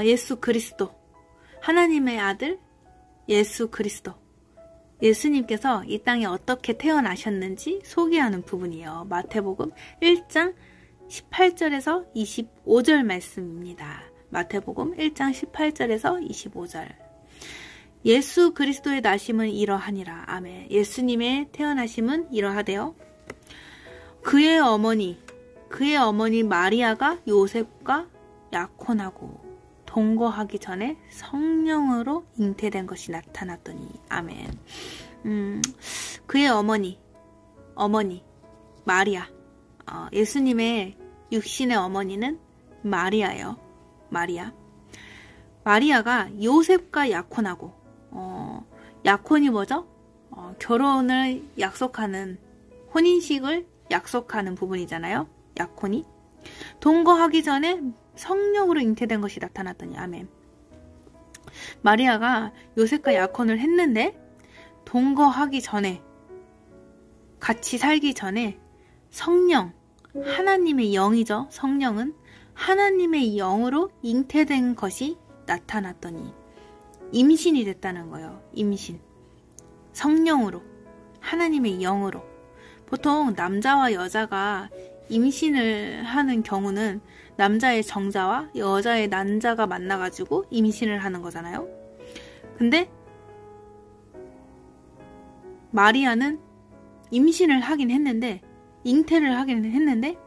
예수 그리스도, 하나님의 아들 예수 그리스도, 예수님께서 이 땅에 어떻게 태어나셨는지 소개하는 부분이에요. 마태복음 1장 18절에서 25절 말씀입니다. 마태복음 1장 18절에서 25절. 예수 그리스도의 나심은 이러하니라. 아멘. 예수님의 태어나심은 이러하대요. 그의 어머니 마리아가 요셉과 약혼하고 동거하기 전에 성령으로 잉태된 것이 나타났더니. 아멘. 그의 어머니 마리아. 예수님의 육신의 어머니는 마리아예요. 마리아가 요셉과 약혼하고, 약혼이 뭐죠? 결혼을 약속하는, 혼인식을 약속하는 부분이잖아요. 약혼이. 동거하기 전에 성령으로 잉태된 것이 나타났더니. 아멘. 마리아가 요셉과 약혼을 했는데, 동거하기 전에, 같이 살기 전에 성령, 하나님의 영이죠. 성령은 하나님의 영으로 잉태된 것이 나타났더니 임신이 됐다는 거예요. 임신. 성령으로, 하나님의 영으로. 보통 남자와 여자가 임신을 하는 경우는 남자의 정자와 여자의 난자가 만나가지고 임신을 하는 거잖아요. 근데 마리아는 임신을 하긴 했는데, 잉태를 하긴 했는데,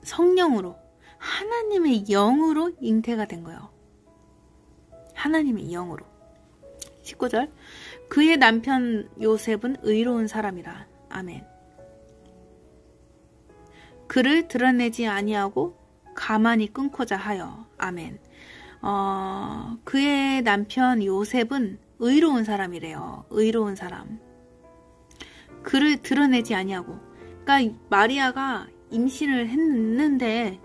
성령으로, 하나님의 영으로 잉태가 된 거예요. 하나님의 영으로. 19절. 그의 남편 요셉은 의로운 사람이라. 아멘. 그를 드러내지 아니하고 가만히 끊고자 하여. 아멘. 그의 남편 요셉은 의로운 사람이래요. 의로운 사람. 그를 드러내지 아니하고. 그러니까 마리아가 임신을 했는데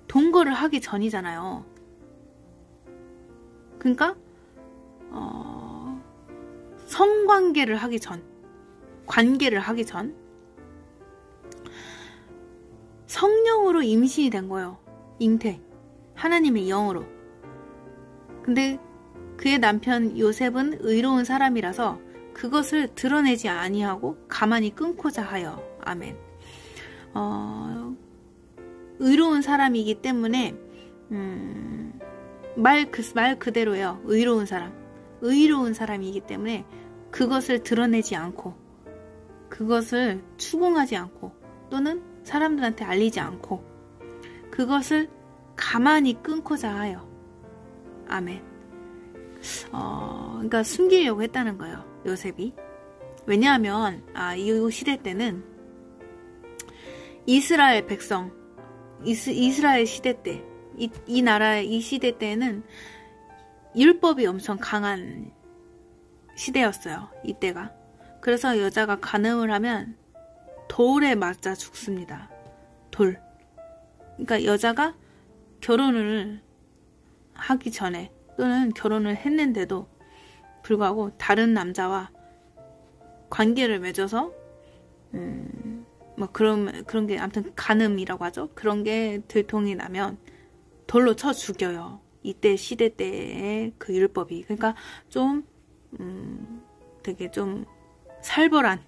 동거를 하기 전이잖아요. 그러니까 성관계를 하기 전, 관계를 하기 전 성령으로 임신이 된 거예요. 잉태. 하나님의 영으로. 근데 그의 남편 요셉은 의로운 사람이라서 그것을 드러내지 아니하고 가만히 끊고자 하여. 아멘. 의로운 사람이기 때문에 말 그대로예요. 의로운 사람. 의로운 사람이기 때문에 그것을 드러내지 않고, 그것을 추궁하지 않고, 또는 사람들한테 알리지 않고, 그것을 가만히 끊고자 하여. 아멘. 그러니까 숨기려고 했다는 거예요. 요셉이. 왜냐하면 이 시대 때는 이스라엘 백성, 이스라엘 시대 때, 이 나라의 이 시대 때는 율법이 엄청 강한 시대였어요. 이때가. 그래서 여자가 간음을 하면 돌에 맞아 죽습니다. 돌. 그러니까 여자가 결혼을 하기 전에 또는 결혼을 했는데도 불구하고 다른 남자와 관계를 맺어서 뭐 그런 게 아무튼 간음이라고 하죠. 그런 게 들통이 나면 돌로 쳐 죽여요. 이때 시대 때의 그 율법이. 그러니까 좀 되게 좀 살벌한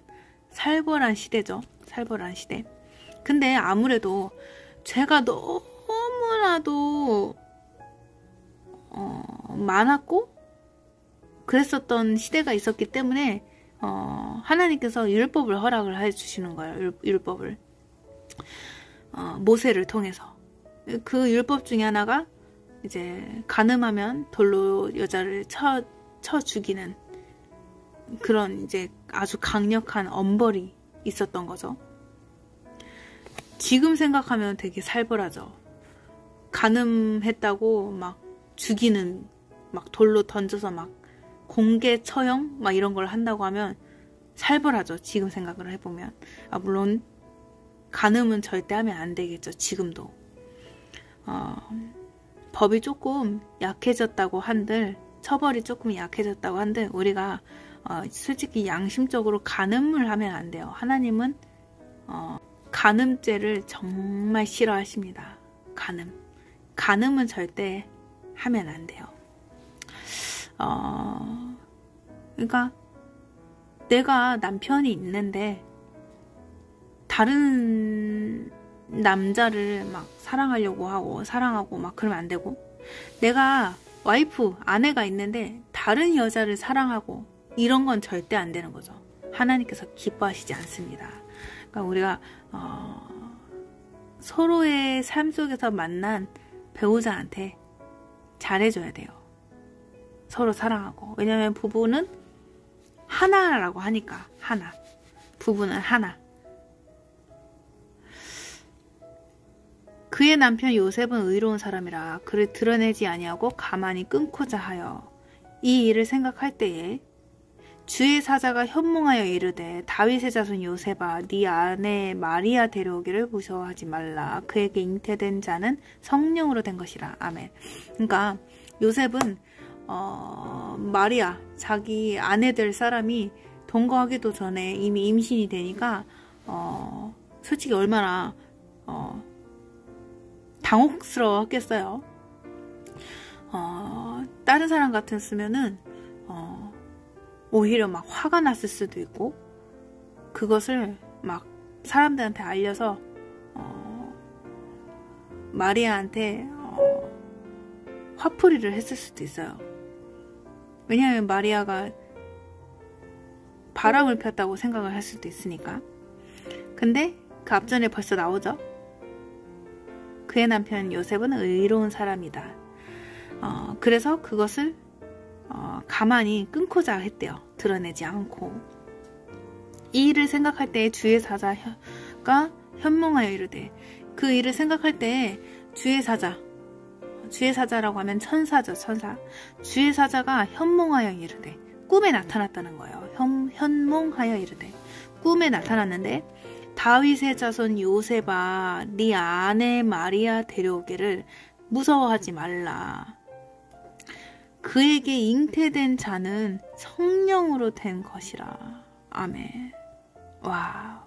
시대죠. 살벌한 시대. 근데 아무래도 죄가 너무나도 많았고 그랬었던 시대가 있었기 때문에 하나님께서 율법을 허락을 해주시는 거예요. 율법을. 모세를 통해서. 그 율법 중에 하나가 이제 간음하면 돌로 여자를 쳐 죽이는 그런 이제 아주 강력한 엄벌이 있었던 거죠. 지금 생각하면 되게 살벌하죠. 간음했다고 막 죽이는, 막 돌로 던져서 막 공개 처형 막 이런 걸 한다고 하면 살벌하죠. 지금 생각을 해보면. 물론 간음은 절대 하면 안 되겠죠. 지금도. 법이 조금 약해졌다고 한들, 처벌이 조금 약해졌다고 한들 우리가 솔직히 양심적으로 간음을 하면 안 돼요. 하나님은 간음죄를 정말 싫어하십니다. 간음은 절대 하면 안 돼요. 그러니까 내가 남편이 있는데 다른 남자를 막 사랑하고 막 그러면 안 되고, 내가 아내가 있는데 다른 여자를 사랑하고 이런 건 절대 안 되는 거죠. 하나님께서 기뻐하시지 않습니다. 그러니까 우리가 서로의 삶 속에서 만난 배우자한테 잘해줘야 돼요. 서로 사랑하고. 왜냐면 부부는 하나라고 하니까. 부부는 하나. 그의 남편 요셉은 의로운 사람이라 그를 드러내지 아니하고 가만히 끊고자 하여 이 일을 생각할 때에 주의 사자가 현몽하여 이르되 다윗의 자손 요셉아 네 아내 마리아 데려오기를 무서워하지 말라. 그에게 잉태된 자는 성령으로 된 것이라. 아멘. 그러니까 요셉은 마리아, 자기 아내 될 사람이 동거하기도 전에 이미 임신이 되니까 솔직히 얼마나 당혹스러웠겠어요. 다른 사람 같았으면은 오히려 막 화가 났을 수도 있고, 그것을 막 사람들한테 알려서 마리아한테 화풀이를 했을 수도 있어요. 왜냐하면 마리아가 바람을 폈다고 생각을 할 수도 있으니까. 근데 그 앞전에 벌써 나오죠. 그의 남편 요셉은 의로운 사람이다. 그래서 그것을 가만히 끊고자 했대요. 드러내지 않고. 이 일을 생각할 때에 주의 사자가 현몽하여 이르되, 그 일을 생각할 때에 주의 사자라고 하면 천사죠. 천사. 주의 사자가 현몽하여 이르되, 꿈에 나타났다는 거예요. 현몽하여 이르되, 꿈에 나타났는데 다윗의 자손 요셉아 네 아내 마리아 데려오기를 무서워하지 말라. 그에게 잉태된 자는 성령으로 된 것이라. 아멘. 와우.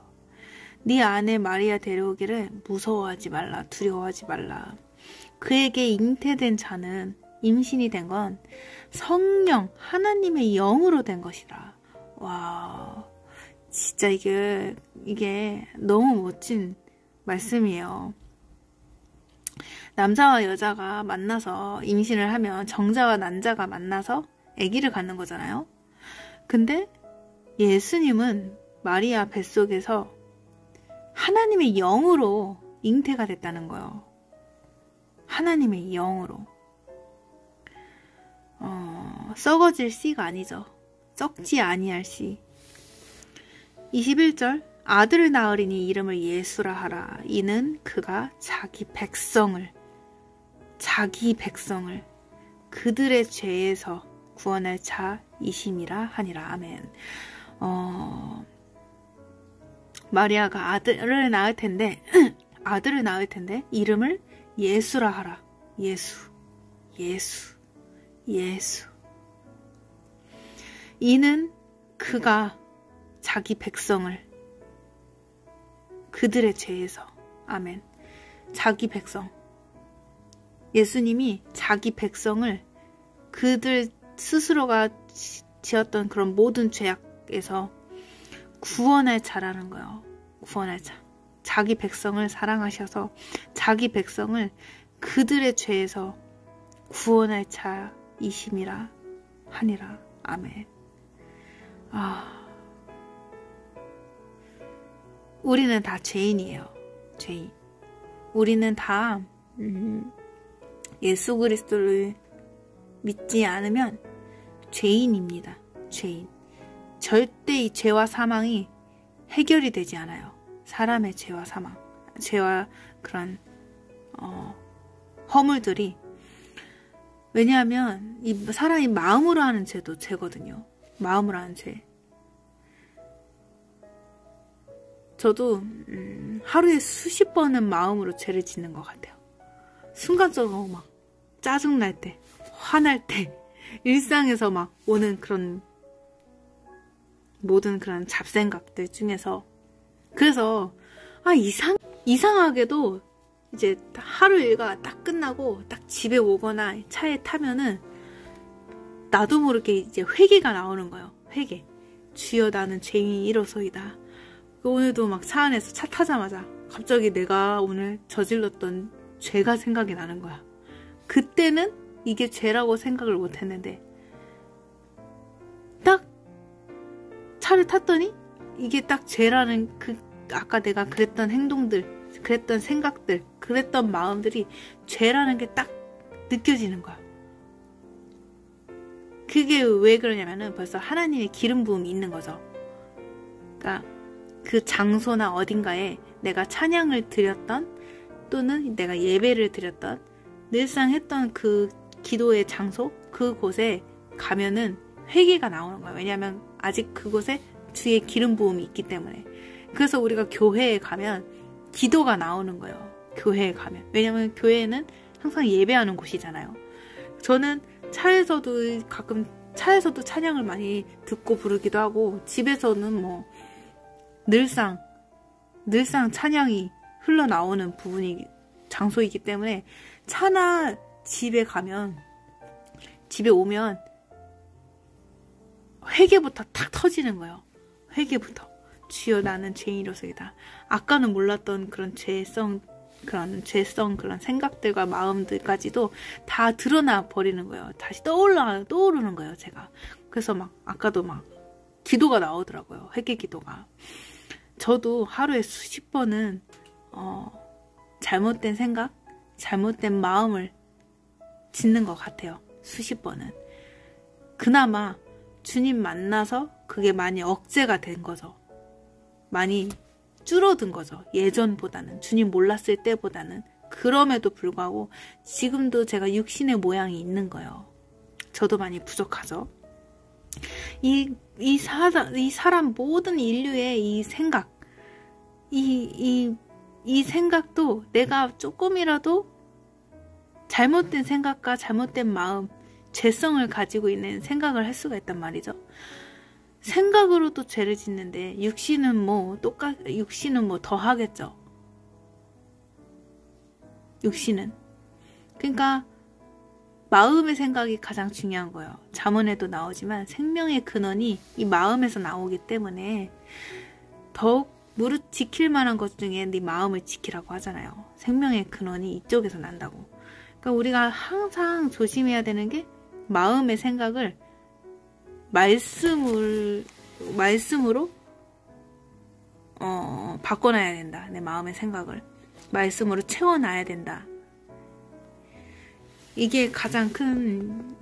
네 아내 마리아 데려오기를 무서워하지 말라. 두려워하지 말라. 그에게 잉태된 자는, 임신이 된 건 성령, 하나님의 영으로 된 것이라. 와우. 진짜 이게 너무 멋진 말씀이에요. 남자와 여자가 만나서 임신을 하면 정자와 난자가 만나서 아기를 갖는 거잖아요. 근데 예수님은 마리아 뱃속에서 하나님의 영으로 잉태가 됐다는 거예요. 하나님의 영으로. 썩어질 씨가 아니죠. 썩지 아니할 씨. 21절, 아들을 낳으리니 이름을 예수라 하라. 이는 그가 자기 백성을 그들의 죄에서 구원할 자이심이라 하니라. 아멘. 마리아가 아들을 낳을 텐데 이름을 예수라 하라. 예수. 이는 그가 자기 백성을 그들의 죄에서. 아멘. 자기 백성. 예수님이 자기 백성을 그들 스스로가 지었던 그런 모든 죄악에서 구원할 자라는 거예요. 구원할 자. 자기 백성을 사랑하셔서 자기 백성을 그들의 죄에서 구원할 자이심이라 하니라. 아멘. 우리는 다 죄인이에요. 죄인. 우리는 다 예수 그리스도를 믿지 않으면 죄인입니다. 죄인. 절대 이 죄와 사망이 해결이 되지 않아요. 사람의 죄와 사망, 죄와 그런 허물들이. 왜냐하면 이 사람이 마음으로 하는 죄도 죄거든요. 마음으로 하는 죄. 저도 하루에 수십 번은 마음으로 죄를 짓는 것 같아요. 순간적으로 막 짜증날 때, 화날 때, 일상에서 막 오는 그런 모든 그런 잡생각들 중에서. 그래서 이상하게도 이제 하루 일과가 딱 끝나고 딱 집에 오거나 차에 타면은 나도 모르게 이제 회개가 나오는 거예요. 회개. 주여 나는 죄인이 이로소이다. 오늘도 막 차 안에서 차 타자마자 갑자기 내가 오늘 저질렀던 죄가 생각이 나는 거야. 그때는 이게 죄라고 생각을 못 했는데 딱 차를 탔더니 이게 딱 죄라는 아까 내가 그랬던 행동들, 그랬던 생각들, 그랬던 마음들이 죄라는 게 딱 느껴지는 거야. 그게 왜 그러냐면은 벌써 하나님의 기름 부음이 있는 거죠. 그러니까 그 장소나 어딘가에 내가 찬양을 드렸던 또는 내가 예배를 드렸던 늘상 했던 그 기도의 장소, 그곳에 가면은 회개가 나오는 거야. 왜냐하면 아직 그곳에 주의 기름 부음이 있기 때문에. 그래서 우리가 교회에 가면 기도가 나오는 거예요. 교회에 가면. 왜냐하면 교회는 항상 예배하는 곳이잖아요. 저는 차에서도 가끔 차에서도 찬양을 많이 듣고 부르기도 하고 집에서는 뭐 늘상 찬양이 흘러나오는 부분이 장소이기 때문에 차나 집에 오면 회개부터 탁 터지는 거예요. 회개부터. 주여 나는 죄인이로소이다. 아까는 몰랐던 그런 죄성 그런 생각들과 마음들까지도 다 드러나 버리는 거예요. 다시 떠오르는 거예요, 제가. 그래서 막 아까도 막 기도가 나오더라고요. 회개 기도가. 저도 하루에 수십 번은 잘못된 생각, 잘못된 마음을 짓는 것 같아요. 수십 번은. 그나마 주님 만나서 그게 많이 억제가 된 거죠. 많이 줄어든 거죠. 예전보다는. 주님 몰랐을 때보다는. 그럼에도 불구하고 지금도 제가 육신의 모양이 있는 거예요. 저도 많이 부족하죠. 이 사람 모든 인류의 이 생각, 이 생각도 내가 조금이라도 잘못된 생각과 잘못된 마음, 죄성을 가지고 있는 생각을 할 수가 있단 말이죠. 생각으로도 죄를 짓는데 육신은 뭐 더 하겠죠. 육신은. 그러니까 마음의 생각이 가장 중요한 거예요. 잠언에도 나오지만 생명의 근원이 이 마음에서 나오기 때문에 더욱 무릇 지킬 만한 것 중에 네 마음을 지키라고 하잖아요. 생명의 근원이 이쪽에서 난다고. 그러니까 우리가 항상 조심해야 되는 게 마음의 생각을 말씀으로 바꿔놔야 된다. 내 마음의 생각을 말씀으로 채워놔야 된다. 이게 가장 큰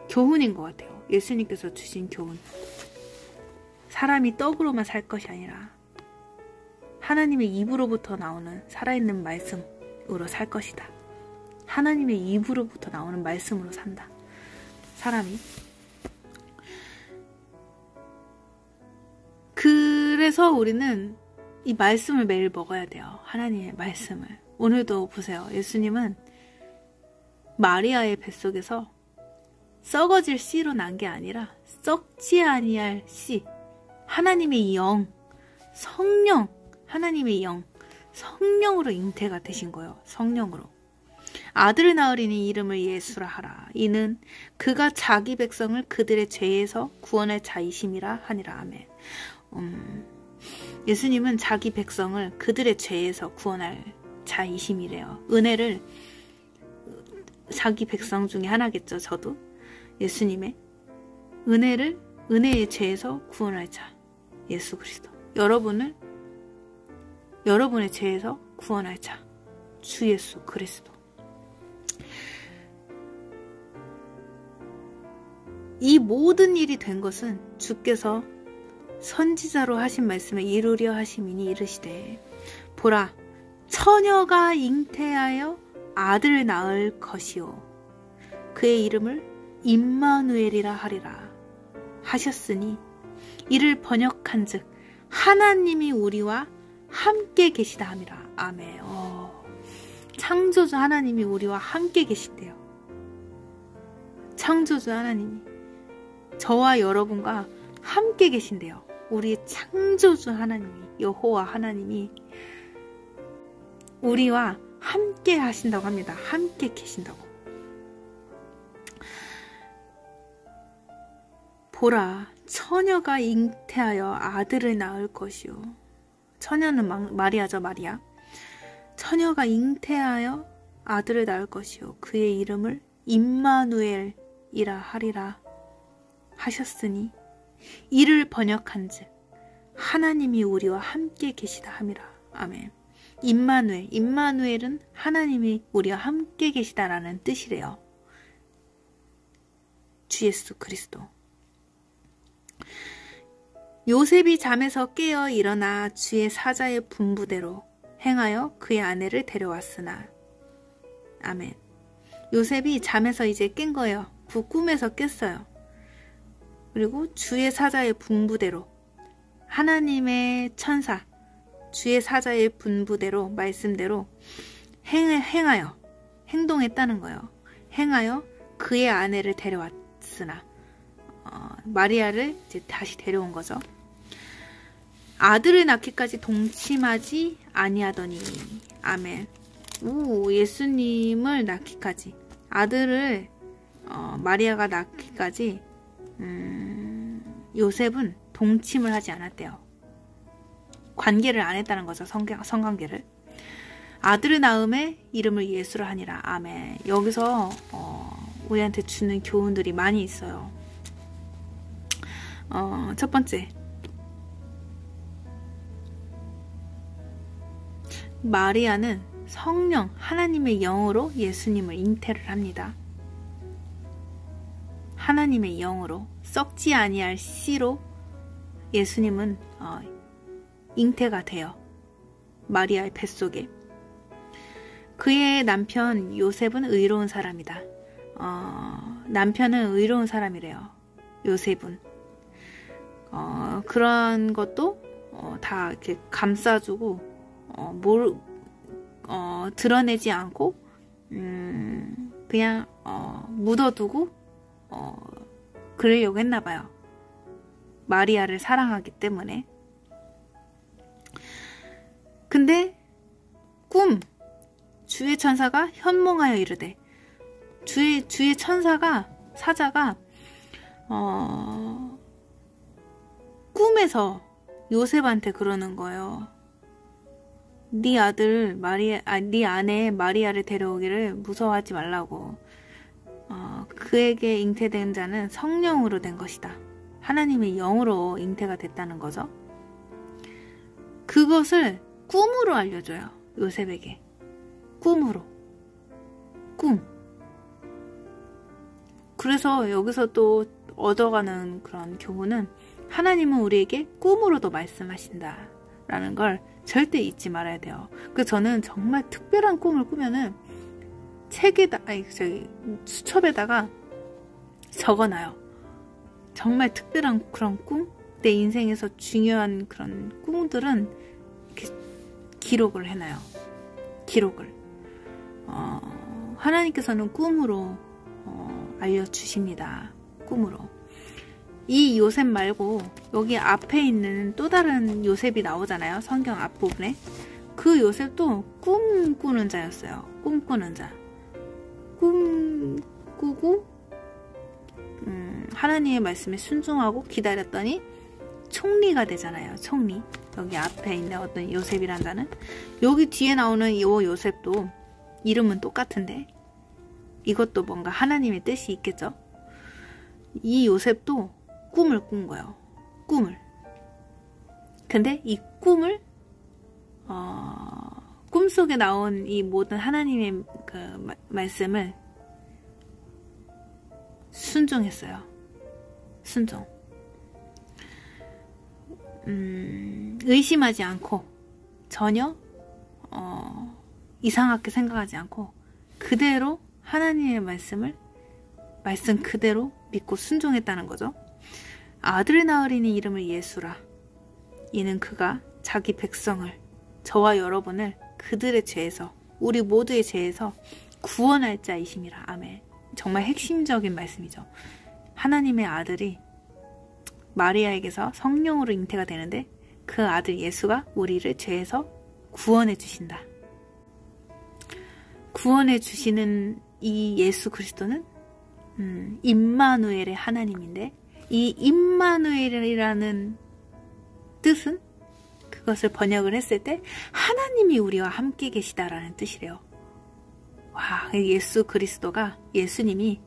교훈인 것 같아요. 예수님께서 주신 교훈. 사람이 떡으로만 살 것이 아니라 하나님의 입으로부터 나오는 살아있는 말씀으로 살 것이다. 하나님의 입으로부터 나오는 말씀으로 산다. 사람이. 그래서 우리는 이 말씀을 매일 먹어야 돼요. 하나님의 말씀을. 오늘도 보세요. 예수님은 마리아의 뱃속에서 썩어질 씨로 난 게 아니라 썩지 아니할 씨, 하나님의 영, 성령, 하나님의 영, 성령으로 잉태가 되신 거예요. 성령으로. 아들을 낳으리니 이름을 예수라 하라. 이는 그가 자기 백성을 그들의 죄에서 구원할 자이심이라 하니라. 아멘. 예수님은 자기 백성을 그들의 죄에서 구원할 자이심이래요. 은혜를 자기 백성 중에 하나겠죠. 저도 예수님의 은혜의 죄에서 구원할 자 예수 그리스도. 여러분의 죄에서 구원할 자 주 예수 그리스도. 이 모든 일이 된 것은 주께서 선지자로 하신 말씀을 이루려 하심이니 이르시되 보라 처녀가 잉태하여 아들을 낳을 것이요 그의 이름을 임마누엘이라 하리라 하셨으니 이를 번역한즉 하나님이 우리와 함께 계시다 함이라. 아멘. 창조주 하나님이 우리와 함께 계신대요. 창조주 하나님이 저와 여러분과 함께 계신대요. 우리의 창조주 하나님이 여호와 하나님이 우리와 함께 하신다고 합니다. 함께 계신다고. 보라, 처녀가 잉태하여 아들을 낳을 것이요. 처녀는 마리아죠, 마리아. 처녀가 잉태하여 아들을 낳을 것이요. 그의 이름을 임마누엘이라 하리라 하셨으니 이를 번역한즉 하나님이 우리와 함께 계시다 함이라. 아멘. 임마누엘, 임마누엘은 하나님이 우리와 함께 계시다라는 뜻이래요. 주 예수 그리스도. 요셉이 잠에서 깨어 일어나 주의 사자의 분부대로 행하여 그의 아내를 데려왔으나. 아멘. 요셉이 잠에서 이제 깬 거예요. 꿈에서 깼어요. 그리고 주의 사자의 분부대로, 하나님의 천사, 주의 사자의 분부대로, 말씀대로 행하여, 행동했다는 거예요. 행하여 그의 아내를 데려왔으나, 마리아를 이제 다시 데려온 거죠. 아들을 낳기까지 동침하지 아니하더니. 아멘. 예수님을 낳기까지, 아들을 마리아가 낳기까지 요셉은 동침을 하지 않았대요. 관계를 안 했다는 거죠. 성관계를. 아들을 낳음에 이름을 예수라 하니라. 아멘. 여기서 우리한테 주는 교훈들이 많이 있어요. 첫 번째, 마리아는 성령 하나님의 영으로 예수님을 잉태를 합니다. 하나님의 영으로, 썩지 아니할 씨로 예수님은 잉태가 돼요. 마리아의 뱃속에. 그의 남편 요셉은 의로운 사람이다. 남편은 의로운 사람이래요. 요셉은. 그런 것도 다 이렇게 감싸주고 드러내지 않고 그냥 묻어두고 그러려고 했나봐요. 마리아를 사랑하기 때문에. 근데 주의 천사가 현몽하여 이르되, 주의 천사가, 사자가 꿈에서 요셉한테 그러는 거예요. 네 아내 마리아를 데려오기를 무서워하지 말라고. 그에게 잉태된 자는 성령으로 된 것이다. 하나님의 영으로 잉태가 됐다는 거죠. 그것을 꿈으로 알려줘요. 요셉에게. 꿈으로. 그래서 여기서 또 얻어가는 그런 교훈은, 하나님은 우리에게 꿈으로도 말씀하신다 라는 걸 절대 잊지 말아야 돼요. 그래서 저는 정말 특별한 꿈을 꾸면은 수첩에다가 적어놔요. 정말 특별한 그런 꿈, 내 인생에서 중요한 그런 꿈들은 이렇게 기록을 해놔요. 기록을. 하나님께서는 꿈으로 알려주십니다. 꿈으로. 이 요셉 말고 여기 앞에 있는 또 다른 요셉이 나오잖아요. 성경 앞부분에. 그 요셉도 꿈꾸는 자였어요. 꿈꾸는 자. 꿈꾸고 하나님의 말씀에 순종하고 기다렸더니 총리가 되잖아요. 총리. 여기 앞에 있는 어떤 요셉이란 자는. 여기 뒤에 나오는 이 요셉도 이름은 똑같은데 이것도 뭔가 하나님의 뜻이 있겠죠. 이 요셉도 꿈을 꾼 거예요. 꿈을. 근데 이 꿈을 꿈속에 나온 이 모든 하나님의 그 말씀을 순종했어요. 순종. 의심하지 않고 전혀 이상하게 생각하지 않고 그대로 하나님의 말씀 그대로 믿고 순종했다는 거죠. 아들을 낳으리니 이름을 예수라. 이는 그가 자기 백성을, 저와 여러분을 그들의 죄에서, 우리 모두의 죄에서 구원할 자이심이라. 아멘. 정말 핵심적인 말씀이죠. 하나님의 아들이 마리아에게서 성령으로 잉태가 되는데 그 아들 예수가 우리를 죄에서 구원해 주신다. 구원해 주시는 이 예수 그리스도는 임마누엘의 하나님인데, 이 임마누엘이라는 뜻은 그것을 번역을 했을 때 하나님이 우리와 함께 계시다라는 뜻이래요. 와, 예수 그리스도가, 예수님이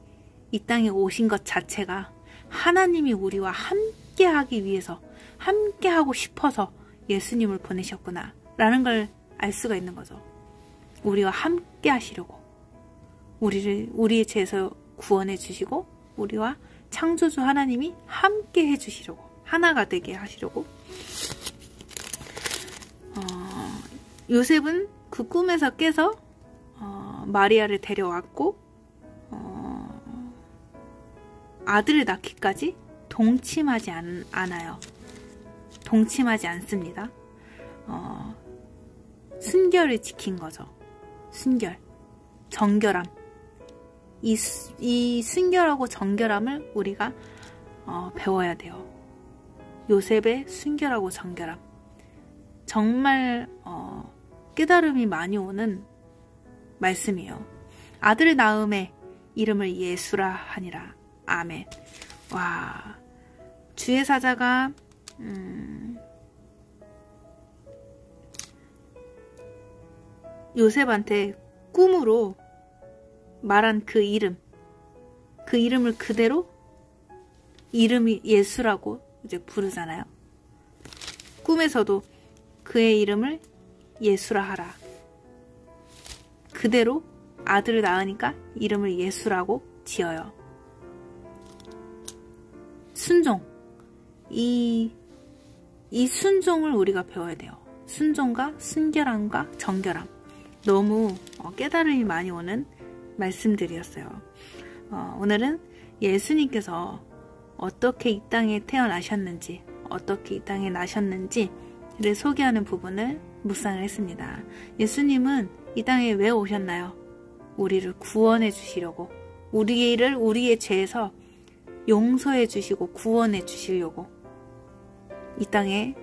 이 땅에 오신 것 자체가 하나님이 우리와 함께 하기 위해서, 함께 하고 싶어서 예수님을 보내셨구나 라는 걸 알 수가 있는 거죠. 우리와 함께 하시려고, 우리의 죄에서 구원해 주시고, 우리와 창조주 하나님이 함께 해주시려고, 하나가 되게 하시려고. 요셉은 그 꿈에서 깨서 마리아를 데려왔고, 아들을 낳기까지 동침하지 않아요. 동침하지 않습니다. 순결을 지킨 거죠. 순결, 정결함. 이 순결하고 정결함을 우리가 배워야 돼요. 요셉의 순결하고 정결함. 정말 깨달음이 많이 오는 말씀이에요. 아들을 낳음에 이름을 예수라 하니라. 아멘. 와, 주의 사자가 요셉한테 꿈으로 말한 그 이름을 그대로 이름이 예수라고 이제 부르잖아요. 꿈에서도 그의 이름을 예수라 하라. 그대로 아들을 낳으니까 이름을 예수라고 지어요. 순종. 이 순종을 우리가 배워야 돼요. 순종과 순결함과 정결함. 너무 깨달음이 많이 오는 말씀들이었어요. 오늘은 예수님께서 어떻게 이 땅에 태어나셨는지, 어떻게 이 땅에 나셨는지를 소개하는 부분을 묵상을 했습니다. 예수님은 이 땅에 왜 오셨나요? 우리를 구원해 주시려고, 우리의 죄에서 용서해 주시고 구원해 주시려고 이 땅에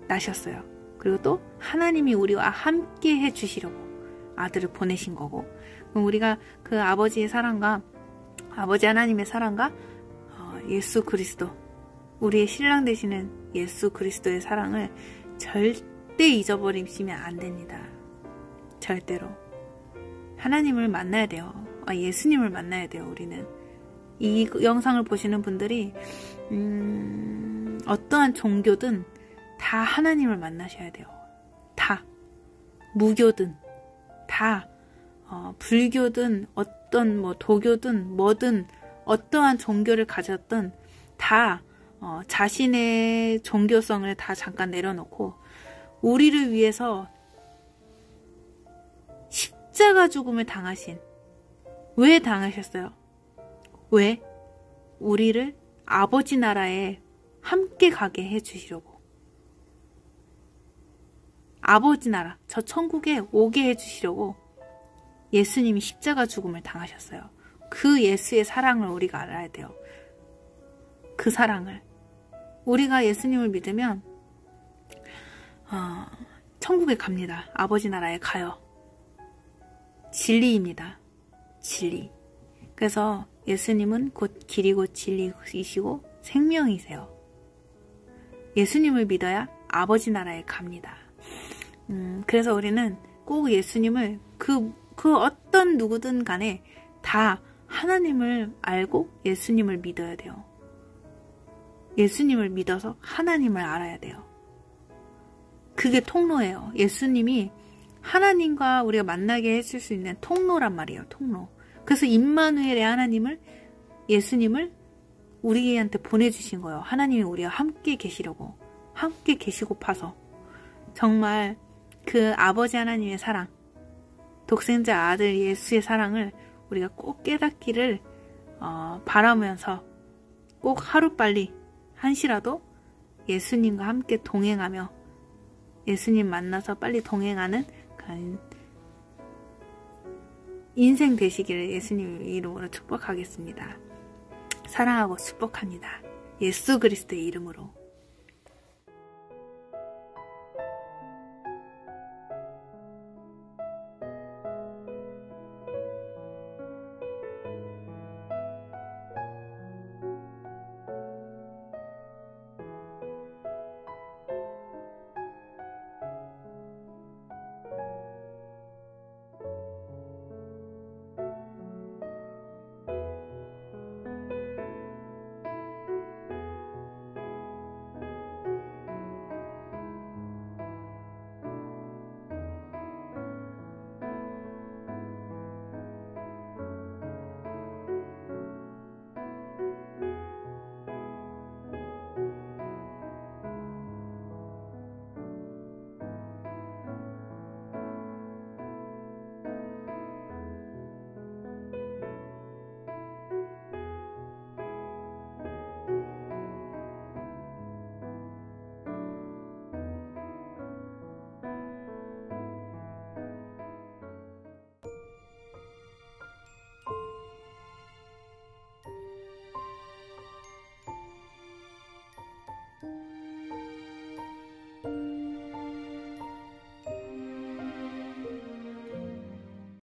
나셨어요. 그리고 또 하나님이 우리와 함께 해 주시려고 아들을 보내신 거고, 그럼 우리가 그 아버지의 사랑과, 아버지 하나님의 사랑과 예수 그리스도, 우리의 신랑 되시는 예수 그리스도의 사랑을 절대 잊어버리시면 안 됩니다. 절대로. 하나님을 만나야 돼요. 예수님을 만나야 돼요. 우리는 이 영상을 보시는 분들이 어떠한 종교든 다 하나님을 만나셔야 돼요. 다. 무교든 다, 불교든 어떤 도교든 뭐든 어떠한 종교를 가졌든 다 자신의 종교성을 다 잠깐 내려놓고 우리를 위해서 십자가 죽음을 당하신, 왜 당하셨어요? 왜? 우리를 아버지 나라에 함께 가게 해주시려고. 아버지 나라, 저 천국에 오게 해주시려고 예수님이 십자가 죽음을 당하셨어요. 그 예수의 사랑을 우리가 알아야 돼요. 그 사랑을. 우리가 예수님을 믿으면 천국에 갑니다. 아버지 나라에 가요. 진리입니다. 진리. 그래서 예수님은 곧 길이고 진리이시고 생명이세요. 예수님을 믿어야 아버지 나라에 갑니다. 그래서 우리는 꼭 예수님을 그 어떤 누구든 간에 다 하나님을 알고 예수님을 믿어야 돼요. 예수님을 믿어서 하나님을 알아야 돼요. 그게 통로예요. 예수님이 하나님과 우리가 만나게 해줄 수 있는 통로란 말이에요. 통로. 그래서 임마누엘의 하나님을, 예수님을 우리한테 보내주신 거예요. 하나님이 우리와 함께 계시려고, 함께 계시고파서. 정말 그 아버지 하나님의 사랑, 독생자 아들 예수의 사랑을 우리가 꼭 깨닫기를 바라면서 꼭 하루빨리 한시라도 예수님과 함께 동행하며 예수님 만나서 빨리 동행하는 그런 인생 되시기를 예수님 이름으로 축복하겠습니다. 사랑하고 축복합니다. 예수 그리스도의 이름으로.